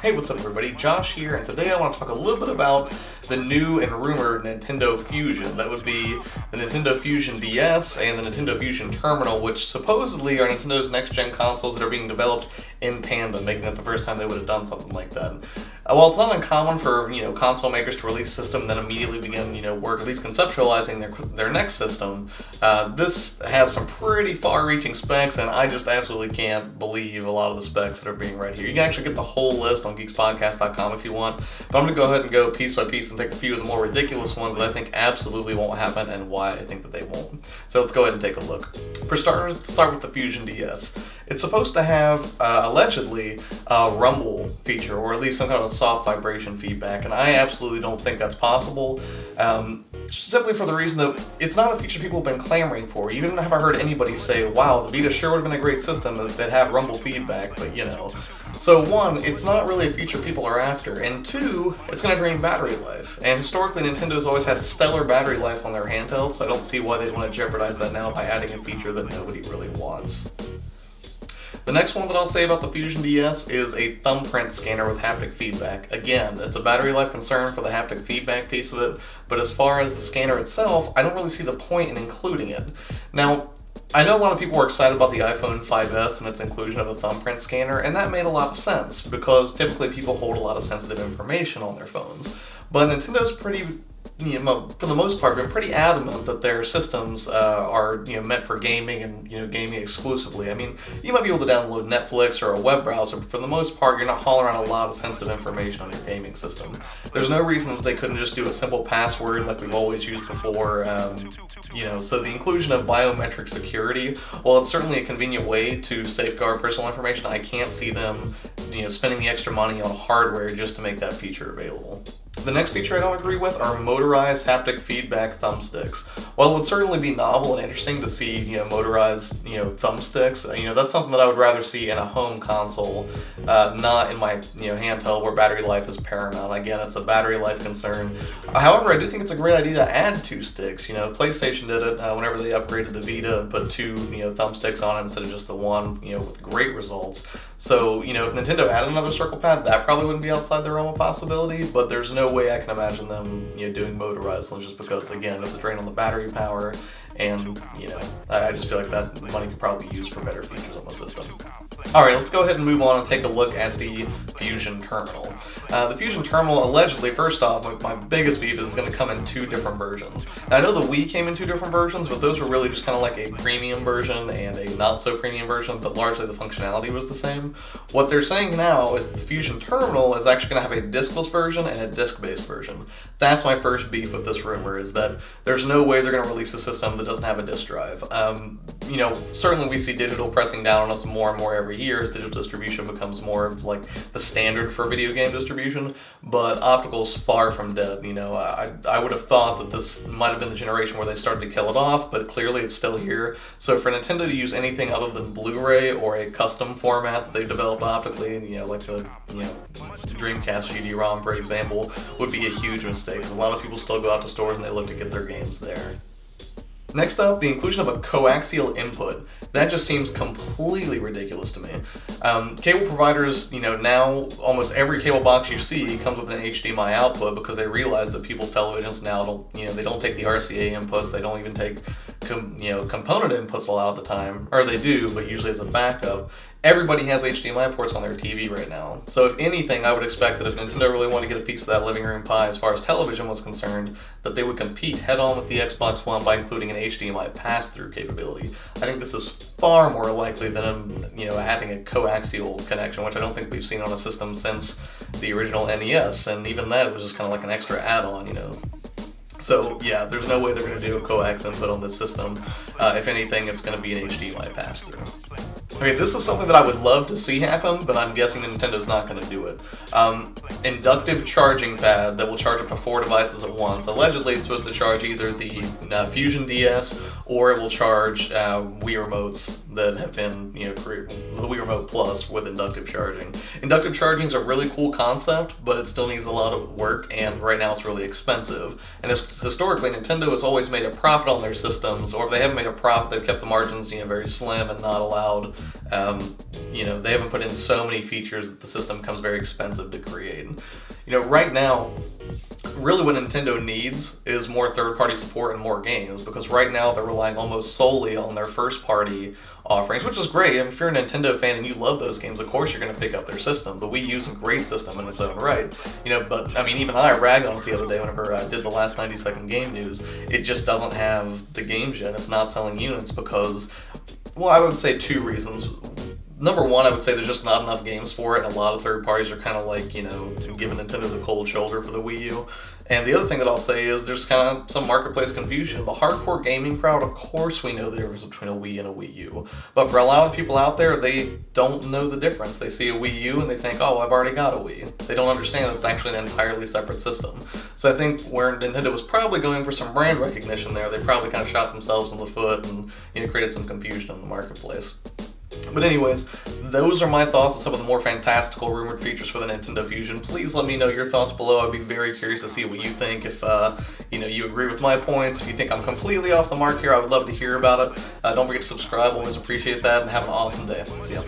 Hey, what's up everybody? Josh here, and today I want to talk a little bit about the new and rumored Nintendo Fusion. That would be the Nintendo Fusion DS and the Nintendo Fusion Terminal, which supposedly are Nintendo's next-gen consoles that are being developed in tandem, making it the first time they would have done something like that. While it's not uncommon for, console makers to release a system and then immediately begin, work, at least conceptualizing their next system, this has some pretty far-reaching specs, and I just absolutely can't believe a lot of the specs that are being read here. You can actually get the whole list on geekspodcast.com if you want, but I'm going to go ahead and go piece by piece and take a few of the more ridiculous ones that I think absolutely won't happen and why I think that they won't. So let's go ahead and take a look. For starters, let's start with the Fusion DS. It's supposed to have, allegedly, a rumble feature, or at least some kind of a soft vibration feedback, and I absolutely don't think that's possible, simply for the reason that it's not a feature people have been clamoring for. You even have heard anybody say, wow, the Vita sure would have been a great system if it had rumble feedback, but So one, it's not really a feature people are after, and two, it's going to drain battery life. And historically, Nintendo's always had stellar battery life on their handhelds, so I don't see why they'd want to jeopardize that now by adding a feature that nobody really wants. The next one that I'll say about the Fusion DS is a thumbprint scanner with haptic feedback. Again, it's a battery life concern for the haptic feedback piece of it, but as far as the scanner itself, I don't really see the point in including it. Now, I know a lot of people were excited about the iPhone 5S and its inclusion of the thumbprint scanner, and that made a lot of sense, because typically people hold a lot of sensitive information on their phones. But Nintendo's for the most part, been pretty adamant that their systems are meant for gaming and gaming exclusively. I mean, you might be able to download Netflix or a web browser, but for the most part, you're not hauling around a lot of sensitive information on your gaming system. There's no reason that they couldn't just do a simple password like we've always used before. So the inclusion of biometric security, while it's certainly a convenient way to safeguard personal information, I can't see them spending the extra money on hardware just to make that feature available. The next feature I don't agree with are motorized haptic feedback thumbsticks. While it would certainly be novel and interesting to see, motorized, thumbsticks, that's something that I would rather see in a home console, not in my, handheld where battery life is paramount. Again, it's a battery life concern. However, I do think it's a great idea to add two sticks. PlayStation did it whenever they upgraded the Vita and put two, thumbsticks on it instead of just the one, with great results. So, if Nintendo added another circle pad, that probably wouldn't be outside the realm of possibility, but there's no way I can imagine them, doing motorized ones just because, again, it's a drain on the battery power, and, I just feel like that money could probably be used for better features on the system. Alright, let's go ahead and move on and take a look at the Fusion Terminal. The Fusion Terminal, allegedly, first off, my biggest beef is it's going to come in two different versions. Now, I know the Wii came in two different versions, but those were really just kind of like a premium version and a not-so-premium version, but largely the functionality was the same. What they're saying now is the Fusion Terminal is actually going to have a diskless version and a disk-based version. That's my first beef with this rumor, is that there's no way they're going to release a system that doesn't have a disk drive. Certainly we see digital pressing down on us more and more every year as digital distribution becomes more of like the standard for video game distribution, but optical's far from dead. I would have thought that this might have been the generation where they started to kill it off, but clearly it's still here. So for Nintendo to use anything other than Blu-ray or a custom format that they've developed optically, like the Dreamcast GD-ROM, for example, would be a huge mistake. A lot of people still go out to stores and they look to get their games there. Next up, the inclusion of a coaxial input. That just seems completely ridiculous to me. Cable providers, now almost every cable box you see comes with an HDMI output because they realize that people's televisions now don't, they don't take the RCA inputs, they don't even take, component inputs a lot of the time, or they do, but usually as a backup. Everybody has HDMI ports on their TV right now. So if anything, I would expect that if Nintendo really wanted to get a piece of that living room pie as far as television was concerned, that they would compete head-on with the Xbox One by including an HDMI pass-through capability. I think this is far more likely than, adding a coaxial connection, which I don't think we've seen on a system since the original NES, and even that was just kind of like an extra add-on, So yeah, there's no way they're going to do a coax input on this system. If anything, it's going to be an HDMI pass-through. Okay, this is something that I would love to see happen, but I'm guessing Nintendo's not going to do it. Inductive charging pad that will charge up to 4 devices at once. Allegedly, it's supposed to charge either the Fusion DS or it will charge Wii remotes that have been, you know, created, the Wii Remote Plus with inductive charging. Inductive charging is a really cool concept, but it still needs a lot of work, and right now it's really expensive. And historically, Nintendo has always made a profit on their systems, or if they haven't made a profit, they've kept the margins, you know, very slim and not allowed, you know, they haven't put in so many features that the system becomes very expensive to create. You know, right now, really what Nintendo needs is more third-party support and more games, because right now they're relying almost solely on their first-party offerings, which is great. I mean, if you're a Nintendo fan and you love those games, of course you're going to pick up their system. The Wii U's a great system in its own right, you know, but I mean, even I ragged on it the other day whenever I did the last 90-second game news. It just doesn't have the games yet. It's not selling units because, well, I would say two reasons. Number one, I would say there's just not enough games for it, and a lot of third parties are kind of like, you know, giving Nintendo the cold shoulder for the Wii U. And the other thing that I'll say is there's kind of some marketplace confusion. The hardcore gaming crowd, of course we know the difference between a Wii and a Wii U. But for a lot of people out there, they don't know the difference. They see a Wii U and they think, oh, I've already got a Wii. They don't understand that it's actually an entirely separate system. So I think where Nintendo was probably going for some brand recognition there, they probably kind of shot themselves in the foot and, you know, created some confusion in the marketplace. But anyways, those are my thoughts on some of the more fantastical rumored features for the Nintendo Fusion. Please let me know your thoughts below. I'd be very curious to see what you think. If you know, you agree with my points, if you think I'm completely off the mark here, I would love to hear about it. Don't forget to subscribe, always appreciate that, and have an awesome day. See ya.